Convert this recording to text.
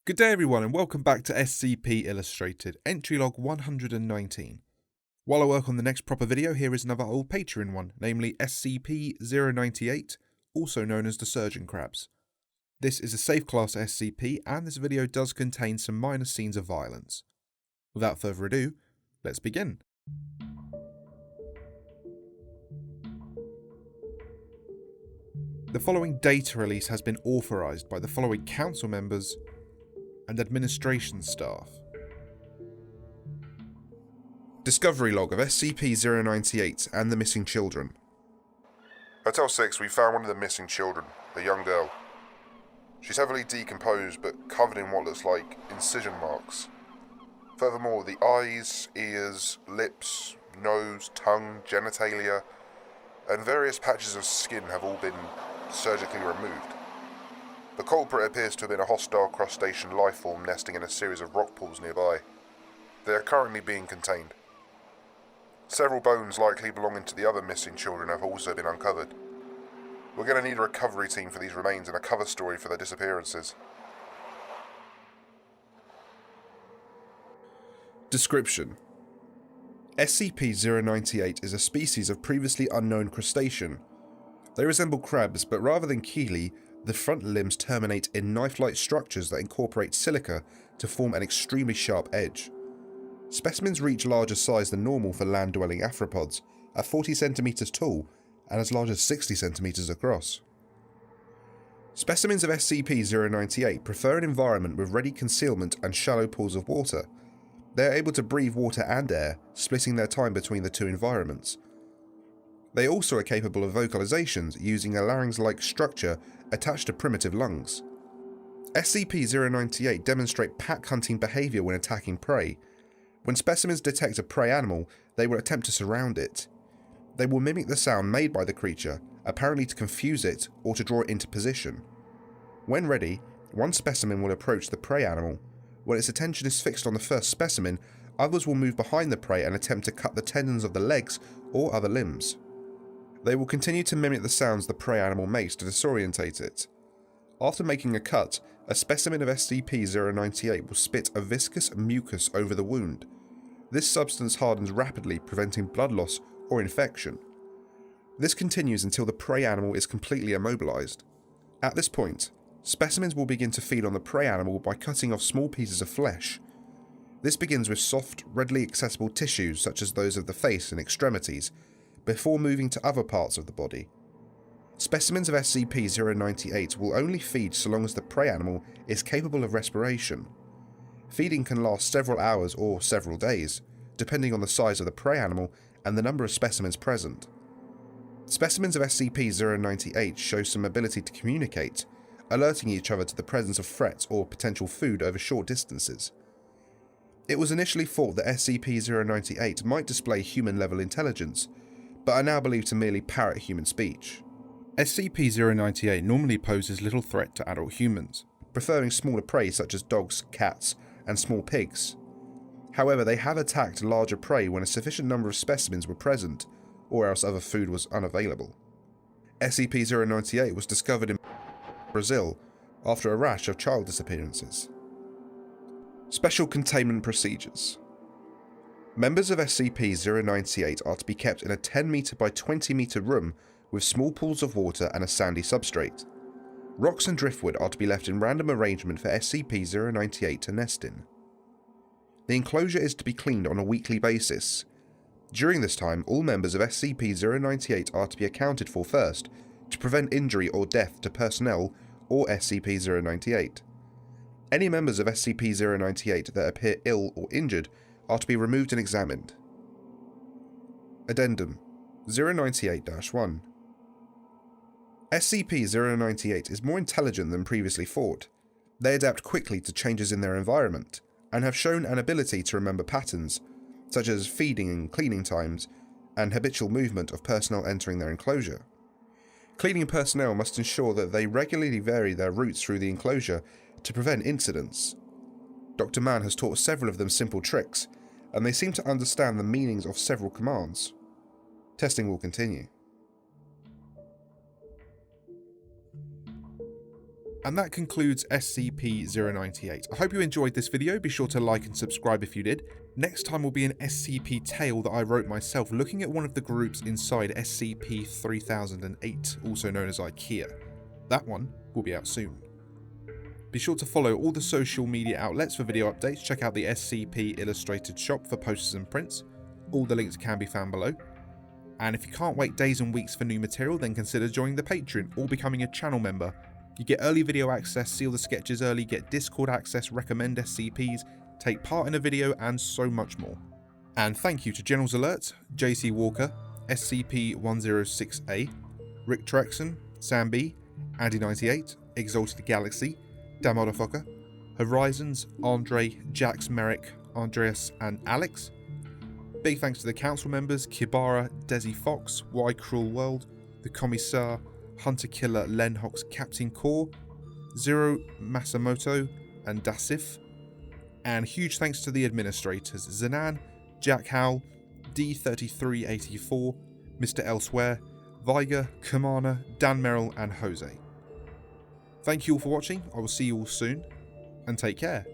Good day everyone and welcome back to SCP Illustrated, entry log 119. While I work on the next proper video, here is another old Patreon one, namely SCP-098, also known as the Surgeon Crabs. This is a safe class SCP and this video does contain some minor scenes of violence. Without further ado, let's begin. The following data release has been authorized by the following council members and administration staff. Discovery log of SCP-098 and the missing children. Hotel 6, we found one of the missing children, a young girl. She's heavily decomposed but covered in what looks like incision marks. Furthermore, the eyes, ears, lips, nose, tongue, genitalia, and various patches of skin have all been surgically removed. The culprit appears to have been a hostile crustacean lifeform nesting in a series of rock pools nearby. They are currently being contained. Several bones likely belonging to the other missing children have also been uncovered. We're going to need a recovery team for these remains and a cover story for their disappearances. Description: SCP-098 is a species of previously unknown crustacean. They resemble crabs, but rather than chelae, the front limbs terminate in knife-like structures that incorporate silica to form an extremely sharp edge. Specimens reach larger size than normal for land-dwelling arthropods, at 40 cm tall and as large as 60 cm across. Specimens of SCP-098 prefer an environment with ready concealment and shallow pools of water. They are able to breathe water and air, splitting their time between the two environments. They also are capable of vocalizations using a larynx-like structure attached to primitive lungs. SCP-098 demonstrate pack-hunting behavior when attacking prey. When specimens detect a prey animal, they will attempt to surround it. They will mimic the sound made by the creature, apparently to confuse it or to draw it into position. When ready, one specimen will approach the prey animal. When its attention is fixed on the first specimen, others will move behind the prey and attempt to cut the tendons of the legs or other limbs. They will continue to mimic the sounds the prey animal makes to disorientate it. After making a cut, a specimen of SCP-098 will spit a viscous mucus over the wound. This substance hardens rapidly, preventing blood loss or infection. This continues until the prey animal is completely immobilized. At this point, specimens will begin to feed on the prey animal by cutting off small pieces of flesh. This begins with soft, readily accessible tissues such as those of the face and extremities, before moving to other parts of the body. Specimens of SCP-098 will only feed so long as the prey animal is capable of respiration. Feeding can last several hours or several days, depending on the size of the prey animal and the number of specimens present. Specimens of SCP-098 show some ability to communicate, alerting each other to the presence of threats or potential food over short distances. It was initially thought that SCP-098 might display human-level intelligence, but are now believed to merely parrot human speech. SCP-098 normally poses little threat to adult humans, preferring smaller prey such as dogs, cats, and small pigs. However, they have attacked larger prey when a sufficient number of specimens were present, or else other food was unavailable. SCP-098 was discovered in Brazil after a rash of child disappearances. Special Containment Procedures. Members of SCP-098 are to be kept in a 10 meter by 20 meter room with small pools of water and a sandy substrate. Rocks and driftwood are to be left in random arrangement for SCP-098 to nest in. The enclosure is to be cleaned on a weekly basis. During this time, all members of SCP-098 are to be accounted for first, to prevent injury or death to personnel or SCP-098. Any members of SCP-098 that appear ill or injured are to be removed and examined. Addendum 098-1. SCP-098 is more intelligent than previously thought. They adapt quickly to changes in their environment, and have shown an ability to remember patterns, such as feeding and cleaning times, and habitual movement of personnel entering their enclosure. Cleaning personnel must ensure that they regularly vary their routes through the enclosure to prevent incidents. Dr. Mann has taught several of them simple tricks, and they seem to understand the meanings of several commands. Testing will continue. And that concludes SCP-098. I hope you enjoyed this video. Be sure to like and subscribe if you did. Next time will be an SCP tale that I wrote myself, looking at one of the groups inside SCP-3008, also known as IKEA. That one will be out soon. Be sure to follow all the social media outlets for video updates. Check out the SCP Illustrated shop for posters and prints. All the links can be found below. And if you can't wait days and weeks for new material, then consider joining the Patreon or becoming a channel member. You get early video access, see all the sketches early, get Discord access, recommend SCPs, take part in a video, and so much more. And thank you to Generals Alert, JC Walker, SCP-106A, Rick Trexon, Sam B, Andy98, Exalted Galaxy, Da Motherfucker, Horizons, Andre, Jax Merrick, Andreas, and Alex. Big thanks to the council members Kibara, Desi Fox, Why Cruel World, the Commissar, Hunter Killer Lenhox Captain Core, Zero Masamoto, and Dasif. And huge thanks to the administrators Zanan, Jack Howell, D3384, Mr. Elsewhere, Viger, Kamana, Dan Merrill, and Jose. Thank you all for watching. I will see you all soon, and take care.